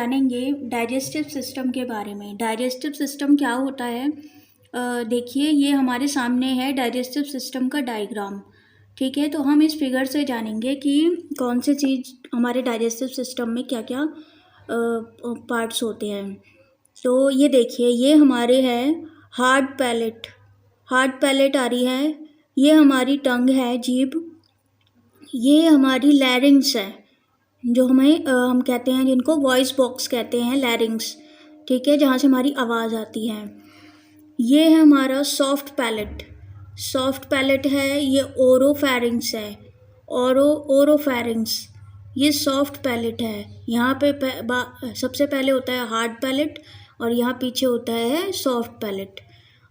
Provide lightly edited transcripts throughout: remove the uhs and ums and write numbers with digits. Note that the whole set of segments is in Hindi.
जानेंगे डाइजेस्टिव सिस्टम के बारे में। डाइजेस्टिव सिस्टम क्या होता है? देखिए, ये हमारे सामने है डाइजेस्टिव सिस्टम का डायग्राम। ठीक है, तो हम इस फिगर से जानेंगे कि कौन सी चीज़ हमारे डाइजेस्टिव सिस्टम में क्या क्या पार्ट्स होते हैं। तो ये देखिए, ये हमारे है हार्ड पैलेट। हार्ड पैलेट आ रही है, ये हमारी टंग है, जीभ। ये हमारी लैरिंग्स है, जो हम कहते हैं, जिनको वॉइस बॉक्स कहते हैं, लैरिंग्स। ठीक है, जहाँ से हमारी आवाज़ आती है। ये है हमारा सॉफ्ट पैलेट। सॉफ्ट पैलेट है, ये ओरोफैरिंग्स है। ओरोफैरिंग्स, ये सॉफ्ट पैलेट है। यहाँ पे सबसे पहले होता है हार्ड पैलेट और यहाँ पीछे होता है सॉफ्ट पैलेट।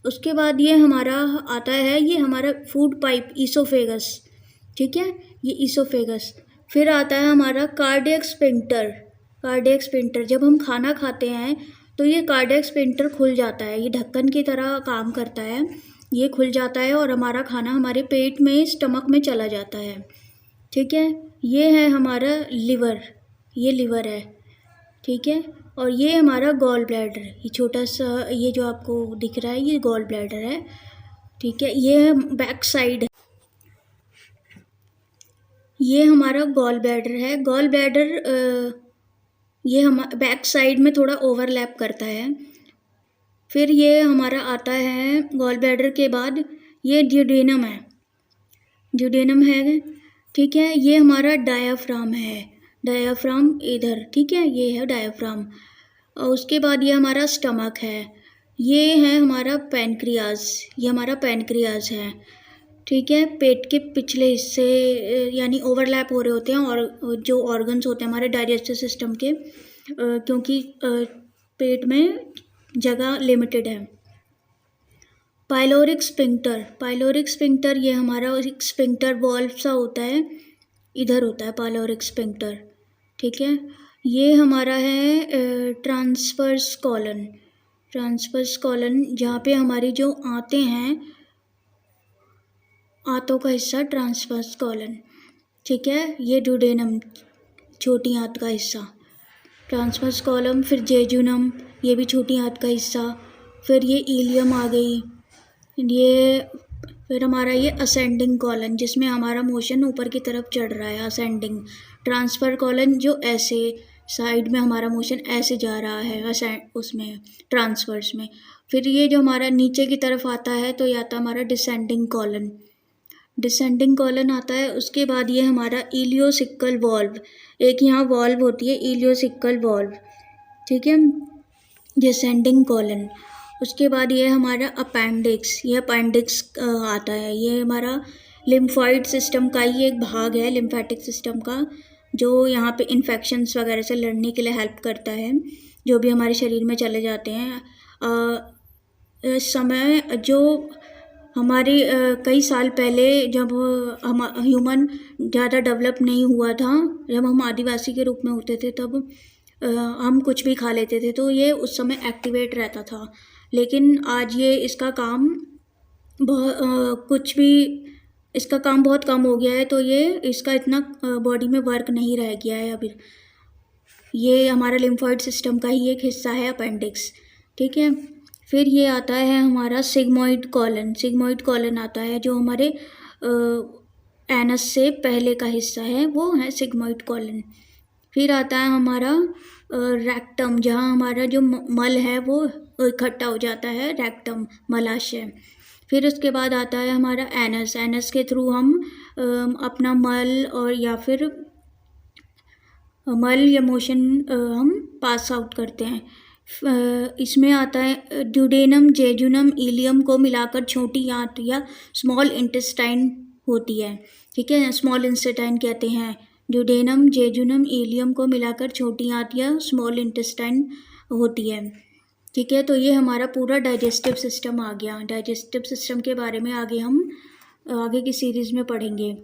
उसके बाद ये हमारा आता है, ये हमारा फूड पाइप, ईसोफेगस। ठीक है, ये ईसोफेगस। फिर आता है हमारा कार्डियक स्फिंक्टर। कार्डियक स्फिंक्टर, जब हम खाना खाते हैं तो ये कार्डियक स्फिंक्टर खुल जाता है, ये ढक्कन की तरह काम करता है। ये खुल जाता है और हमारा खाना हमारे पेट में, स्टमक में चला जाता है। ठीक है, ये है हमारा लिवर, ये लिवर है। ठीक है, और ये हमारा गॉल ब्लैडर, ये छोटा सा, ये जो आपको दिख रहा है, ये गॉल ब्लैडर है। ठीक है, ये बैक साइड, ये हमारा गॉल ब्लैडर है। गॉल ब्लैडर ये हम बैक साइड में थोड़ा ओवरलैप करता है। फिर ये हमारा आता है गॉल ब्लैडर के बाद, ये ड्यूडेनम है, ड्यूडेनम है। ठीक है, ये हमारा डायाफ्राम है, डायाफ्राम इधर। ठीक है, ये है डायाफ्राम। और उसके बाद ये हमारा स्टमक है, ये है हमारा पैनक्रियाज, ये हमारा पैनक्रियाज है। ठीक है, पेट के पिछले हिस्से यानी ओवरलैप हो रहे होते हैं और जो ऑर्गन्स होते हैं हमारे डाइजेस्टिव सिस्टम के, क्योंकि पेट में जगह लिमिटेड है। पाइलोरिक स्फिंक्टर, पाइलोरिक स्फिंक्टर, ये हमारा एक स्फिंक्टर वॉल्व सा होता है, इधर होता है पाइलोरिक स्फिंक्टर। ठीक है, ये हमारा है ट्रांसवर्स कॉलन। ट्रांसवर्स कॉलन, जहाँ पे हमारी जो आंतें हैं, आंतों का हिस्सा ट्रांसवर्स कॉलन। ठीक है, ये ड्यूडेनम, छोटी आंत का हिस्सा, ट्रांसवर्स कॉलम। फिर जेजुनम, ये भी छोटी आंत का हिस्सा। फिर ये इलियम आ गई, ये फिर हमारा ये असेंडिंग कॉलन, जिसमें हमारा मोशन ऊपर की तरफ चढ़ रहा है, असेंडिंग। ट्रांसफर कॉलन, जो ऐसे साइड में हमारा मोशन ऐसे जा रहा है, उसमें ट्रांसवर्स में। फिर ये जो हमारा नीचे की तरफ आता है, तो ये आता है हमारा डिसेंडिंग कॉलन, डिसेंडिंग कॉलन आता है। उसके बाद ये हमारा इलियोसिकल वॉल्व, एक यहाँ वॉल्व होती है, इलियोसिकल वॉल्व। ठीक है, डिसेंडिंग कॉलन। उसके बाद ये हमारा अपेंडिक्स, ये अपेंडिक्स आता है, ये हमारा लिम्फॉइड सिस्टम का ही एक भाग है, लिम्फेटिक सिस्टम का, जो यहाँ पे इन्फेक्शंस वगैरह से लड़ने के लिए हेल्प करता है, जो भी हमारे शरीर में चले जाते हैं। इस समय जो हमारे कई साल पहले, जब हम ह्यूमन ज़्यादा डेवलप नहीं हुआ था, जब हम आदिवासी के रूप में होते थे, तब हम कुछ भी खा लेते थे, तो ये उस समय एक्टिवेट रहता था। लेकिन आज ये इसका काम इसका काम बहुत कम हो गया है, तो ये इसका इतना बॉडी में वर्क नहीं रह गया है अभी। ये हमारा लिम्फॉइड सिस्टम का ही एक हिस्सा है, अपेंडिक्स। ठीक है, फिर ये आता है हमारा सिग्मोइड कॉलन। सिग्मोइड कॉलन आता है, जो हमारे एनस से पहले का हिस्सा है, वो है सिग्मोइड कॉलन। फिर आता है हमारा रेक्टम, जहाँ हमारा जो मल है वो इकट्ठा हो जाता है, रेक्टम, मलाशय। फिर उसके बाद आता है हमारा एनस। एनस के थ्रू हम अपना मल और या फिर मल या मोशन हम पास आउट करते हैं। इसमें आता है ड्यूडेनम, जेजुनम, इलियम को मिलाकर छोटी आंत या स्मॉल इंटेस्टाइन होती है। ठीक है, स्मॉल इंटेस्टाइन कहते हैं। ड्यूडेनम, जेजुनम, इलियम को मिलाकर छोटी आंत या स्मॉल इंटेस्टाइन होती है। ठीक है, तो ये हमारा पूरा डाइजेस्टिव सिस्टम आ गया। डाइजेस्टिव सिस्टम के बारे में आगे हम आगे की सीरीज़ में पढ़ेंगे।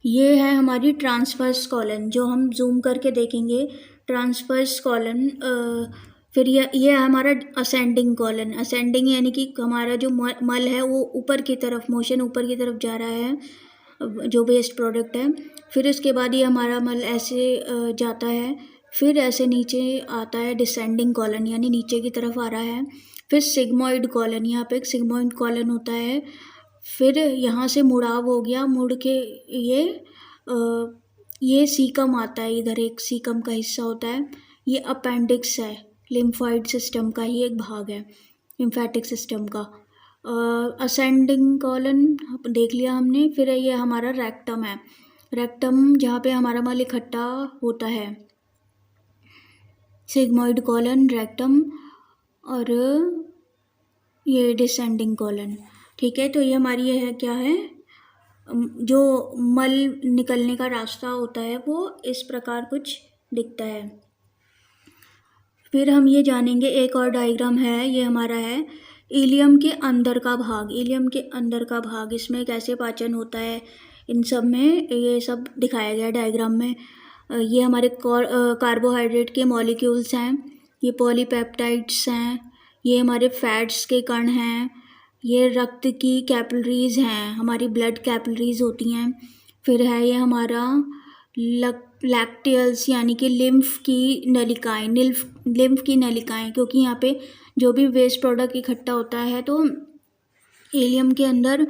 ये है हमारी ट्रांसवर्स कॉलन, जो हम जूम करके देखेंगे, ट्रांसवर्स कॉलन। फिर ये हमारा असेंडिंग कॉलन। असेंडिंग यानी कि हमारा जो मल है वो ऊपर की तरफ, मोशन ऊपर की तरफ जा रहा है, जो वेस्ट प्रोडक्ट है। फिर इसके बाद ये हमारा मल ऐसे जाता है, फिर ऐसे नीचे आता है डिसेंडिंग कॉलन, यानी नीचे की तरफ आ रहा है। फिर सिग्मोइड कॉलन, यहाँ पे एक सिग्मोइड कॉलन होता है। फिर यहाँ से मुड़ाव हो गया, मुड़ के ये सीकम आता है, इधर एक सीकम का हिस्सा होता है। ये अपेंडिक्स है, लिम्फॉइड सिस्टम का ही एक भाग है, लिम्फेटिक सिस्टम का। असेंडिंग कॉलन देख लिया हमने। फिर ये हमारा रेक्टम है, रेक्टम जहाँ पे हमारा मल इकट्ठा होता है। सिग्मोइड कॉलन, रेक्टम और ये डिसेंडिंग कॉलन। ठीक है, तो ये हमारी ये है क्या है, जो मल निकलने का रास्ता होता है वो इस प्रकार कुछ दिखता है। फिर हम ये जानेंगे, एक और डायग्राम है, ये हमारा है इलियम के अंदर का भाग। इलियम के अंदर का भाग, इसमें कैसे पाचन होता है, इन सब में ये सब दिखाया गया डायग्राम में। ये हमारे कार्बोहाइड्रेट के मॉलिक्यूल्स हैं, ये पॉलीपेप्टाइड्स हैं, ये हमारे फैट्स के कण हैं, ये रक्त की कैपिलरीज हैं, हमारी ब्लड कैपिलरीज होती हैं। फिर है ये हमारा लैक्टियल्स, यानी कि लिम्फ की नलिकाएं, लिम्फ की नलिकाएं, क्योंकि यहाँ पे जो भी वेस्ट प्रोडक्ट इकट्ठा होता है तो इलियम के अंदर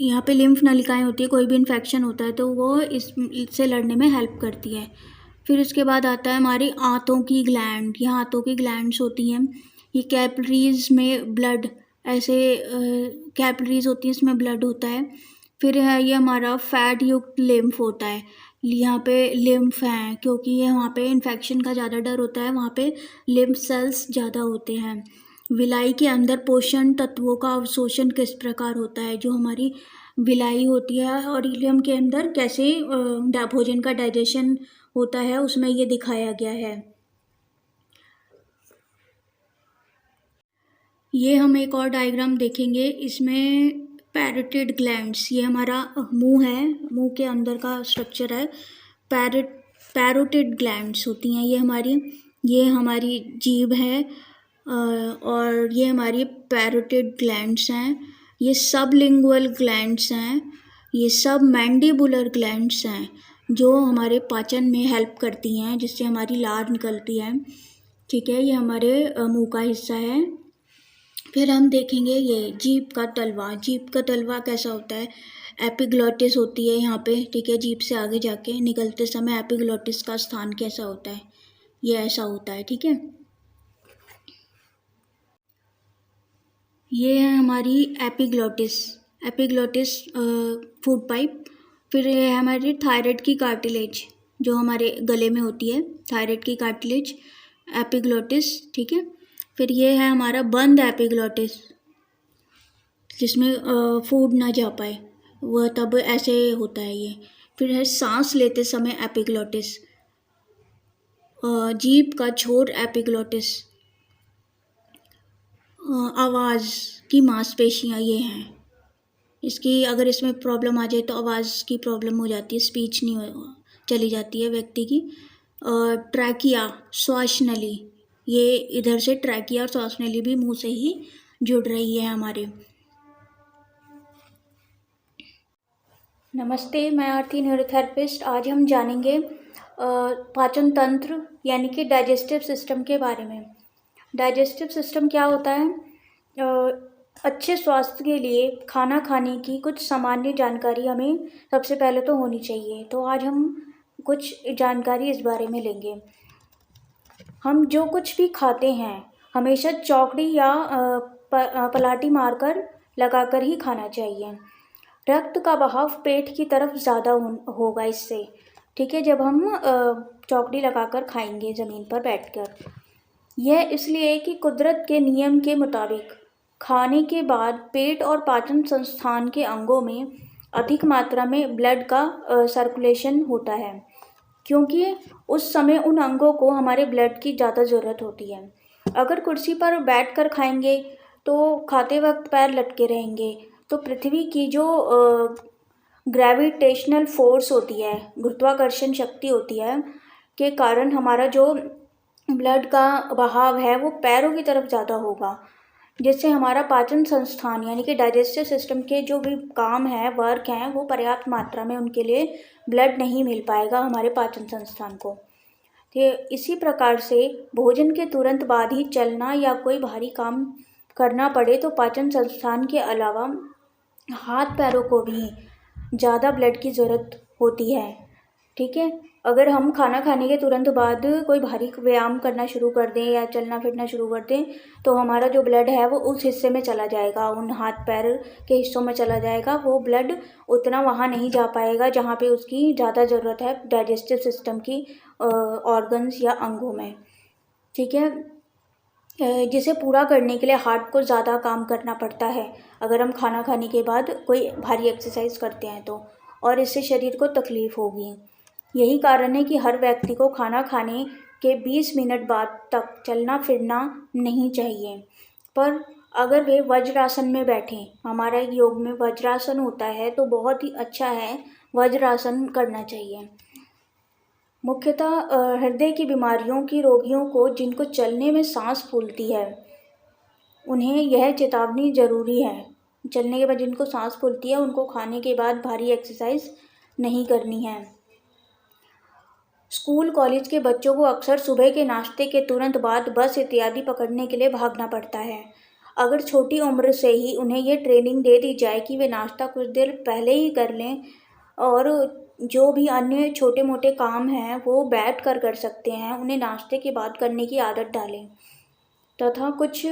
यहाँ पे लिम्फ नलिकाएं होती है। कोई भी इन्फेक्शन होता है तो वो इससे लड़ने में हेल्प करती है। फिर उसके बाद आता है हमारी आंतों की ग्लैंड। यहाँ आंतों की ग्लैंड्स होती हैं, ये कैपिलरीज में ब्लड, ऐसे कैपिलरीज होती है, इसमें ब्लड होता है। फिर है ये हमारा फैट युक्त लिम्फ होता है, यहाँ पे लिम्फ हैं, क्योंकि ये वहाँ पे इन्फेक्शन का ज़्यादा डर होता है, वहाँ पे लिम्फ सेल्स ज़्यादा होते हैं। विलाई के अंदर पोषण तत्वों का अवशोषण किस प्रकार होता है, जो हमारी विलाई होती है और इलियम के अंदर कैसे भोजन का डाइजेशन होता है, उसमें ये दिखाया गया है। ये हम एक और डायग्राम देखेंगे, इसमें पैरोटिड ग्लैंड्स, ये हमारा मुंह है, मुंह के अंदर का स्ट्रक्चर है, पैरोटिड ग्लैंड्स होती हैं ये हमारी जीभ है, और ये हमारी पैरोटिड ग्लैंड्स हैं। ये सबलिंगुअल ग्लैंड्स हैं, ये सब मैंडिबुलर ग्लैंड्स हैं, जो हमारे पाचन में हेल्प करती हैं, जिससे हमारी लार निकलती है। ठीक है, ये हमारे मुंह का हिस्सा है। फिर हम देखेंगे ये जीभ का तलवा। जीभ का तलवा कैसा होता है, एपिग्लॉटिस होती है यहाँ पे। ठीक है, जीभ से आगे जाके निकलते समय एपिग्लॉटिस का स्थान कैसा होता है, ये ऐसा होता है। ठीक है, ये है हमारी एपिग्लॉटिस फूड पाइप। फिर ये है हमारी थायराइड की कार्टिलेज, जो हमारे गले में होती है, थायराइड की कार्टिलेज, एपिग्लॉटिस। ठीक है, फिर ये है हमारा बंद एपिग्लॉटिस, जिसमें फूड ना जा पाए, वह तब ऐसे होता है ये। फिर है सांस लेते समय एपिग्लॉटिस, जीभ का छोर एपिग्लॉटिस, आवाज़ की मांसपेशियाँ ये हैं। इसकी अगर इसमें प्रॉब्लम आ जाए तो आवाज़ की प्रॉब्लम हो जाती है, स्पीच नहीं चली जाती है व्यक्ति की। ट्रैकिया, श्वास नली, ये इधर से ट्रैकिया और श्वास नली भी मुंह से ही जुड़ रही है हमारे। नमस्ते, मैं आरती, न्यूरोथेरेपिस्ट। आज हम जानेंगे पाचन तंत्र यानी कि डाइजेस्टिव सिस्टम के बारे में। डाइजेस्टिव सिस्टम क्या होता है, अच्छे स्वास्थ्य के लिए खाना खाने की कुछ सामान्य जानकारी हमें सबसे पहले तो होनी चाहिए। तो आज हम कुछ जानकारी इस बारे में लेंगे। हम जो कुछ भी खाते हैं हमेशा चौकड़ी या पलाटी मारकर लगाकर ही खाना चाहिए। रक्त का बहाव पेट की तरफ ज़्यादा होगा इससे। ठीक है, जब हम चौकड़ी लगाकर खाएंगे ज़मीन पर बैठकर। यह इसलिए कि कुदरत के नियम के मुताबिक खाने के बाद पेट और पाचन संस्थान के अंगों में अधिक मात्रा में ब्लड का सर्कुलेशन होता है, क्योंकि उस समय उन अंगों को हमारे ब्लड की ज़्यादा ज़रूरत होती है। अगर कुर्सी पर बैठकर खाएंगे तो खाते वक्त पैर लटके रहेंगे, तो पृथ्वी की जो ग्रेविटेशनल फोर्स होती है, गुरुत्वाकर्षण शक्ति होती है, के कारण हमारा जो ब्लड का बहाव है वो पैरों की तरफ ज़्यादा होगा। जिससे हमारा पाचन संस्थान यानी कि डाइजेस्टिव सिस्टम के जो भी काम है, वर्क हैं, वो पर्याप्त मात्रा में उनके लिए ब्लड नहीं मिल पाएगा हमारे पाचन संस्थान को। तो इसी प्रकार से भोजन के तुरंत बाद ही चलना या कोई भारी काम करना पड़े तो पाचन संस्थान के अलावा हाथ पैरों को भी ज़्यादा ब्लड की ज़रूरत होती है। ठीक है, अगर हम खाना खाने के तुरंत बाद कोई भारी व्यायाम करना शुरू कर दें या चलना फिरना शुरू कर दें तो हमारा जो ब्लड है वो उस हिस्से में चला जाएगा, उन हाथ पैर के हिस्सों में चला जाएगा। वो ब्लड उतना वहाँ नहीं जा पाएगा जहाँ पे उसकी ज़्यादा ज़रूरत है डाइजेस्टिव सिस्टम की ऑर्गन्स या अंगों में। ठीक है, जिसे पूरा करने के लिए हार्ट को ज़्यादा काम करना पड़ता है अगर हम खाना खाने के बाद कोई भारी एक्सरसाइज करते हैं तो, और इससे शरीर को तकलीफ़ होगी। यही कारण है कि हर व्यक्ति को खाना खाने के 20 मिनट बाद तक चलना फिरना नहीं चाहिए। पर अगर वे वज्रासन में बैठें, हमारा योग में वज्रासन होता है तो बहुत ही अच्छा है, वज्रासन करना चाहिए। मुख्यतः हृदय की बीमारियों की रोगियों को जिनको चलने में सांस फूलती है उन्हें यह चेतावनी ज़रूरी है। चलने के बाद जिनको सांस फूलती है उनको खाने के बाद भारी एक्सरसाइज नहीं करनी है। स्कूल कॉलेज के बच्चों को अक्सर सुबह के नाश्ते के तुरंत बाद बस इत्यादि पकड़ने के लिए भागना पड़ता है। अगर छोटी उम्र से ही उन्हें ये ट्रेनिंग दे दी जाए कि वे नाश्ता कुछ देर पहले ही कर लें और जो भी अन्य छोटे मोटे काम हैं वो बैठ कर सकते हैं, उन्हें नाश्ते के बाद करने की आदत डालें तथा कुछ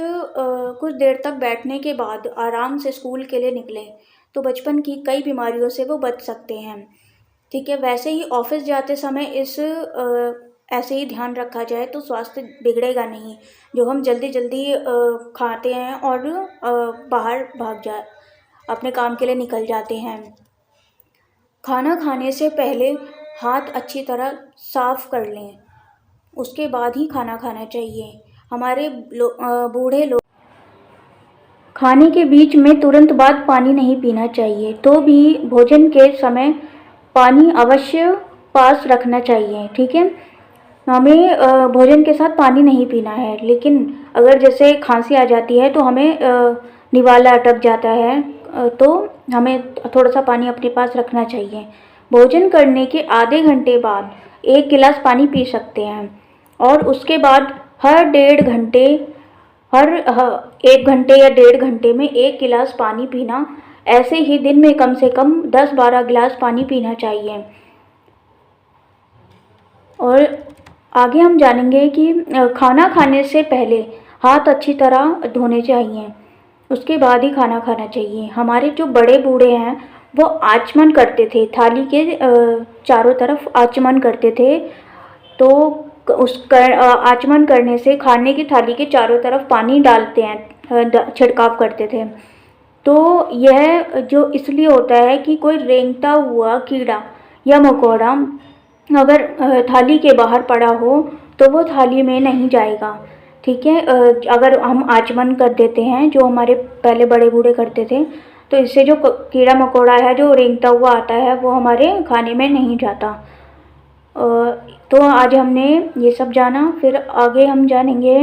देर तक बैठने के बाद आराम से स्कूल के लिए निकलें तो बचपन की कई बीमारियों से वो बच सकते हैं। ठीक है, वैसे ही ऑफिस जाते समय ऐसे ही ध्यान रखा जाए तो स्वास्थ्य बिगड़ेगा नहीं। जो हम जल्दी जल्दी खाते हैं और बाहर अपने काम के लिए निकल जाते हैं। खाना खाने से पहले हाथ अच्छी तरह साफ कर लें, उसके बाद ही खाना खाना चाहिए। हमारे बूढ़े लोग खाने के बीच में तुरंत बाद पानी नहीं पीना चाहिए, तो भी भोजन के समय पानी अवश्य पास रखना चाहिए। ठीक है, हमें भोजन के साथ पानी नहीं पीना है, लेकिन अगर जैसे खांसी आ जाती है तो हमें निवाला अटक जाता है तो हमें थोड़ा सा पानी अपने पास रखना चाहिए। भोजन करने के आधे घंटे बाद 1 गिलास पानी पी सकते हैं और उसके बाद हर 1 घंटे या 1.5 घंटे में 1 गिलास पानी पीना। ऐसे ही दिन में कम से कम 10-12 गिलास पानी पीना चाहिए। और आगे हम जानेंगे कि खाना खाने से पहले हाथ अच्छी तरह धोने चाहिए, उसके बाद ही खाना खाना चाहिए। हमारे जो बड़े बूढ़े हैं वो आचमन करते थे, थाली के चारों तरफ आचमन करते थे, तो आचमन करने से खाने की थाली के चारों तरफ पानी डालते हैं, छिड़काव करते थे। तो यह जो इसलिए होता है कि कोई रेंगता हुआ कीड़ा या मकोड़ा अगर थाली के बाहर पड़ा हो तो वो थाली में नहीं जाएगा। ठीक है, अगर हम आचमन कर देते हैं जो हमारे पहले बड़े बूढ़े करते थे तो इससे जो कीड़ा मकोड़ा है जो रेंगता हुआ आता है वो हमारे खाने में नहीं जाता। तो आज हमने ये सब जाना, फिर आगे हम जानेंगे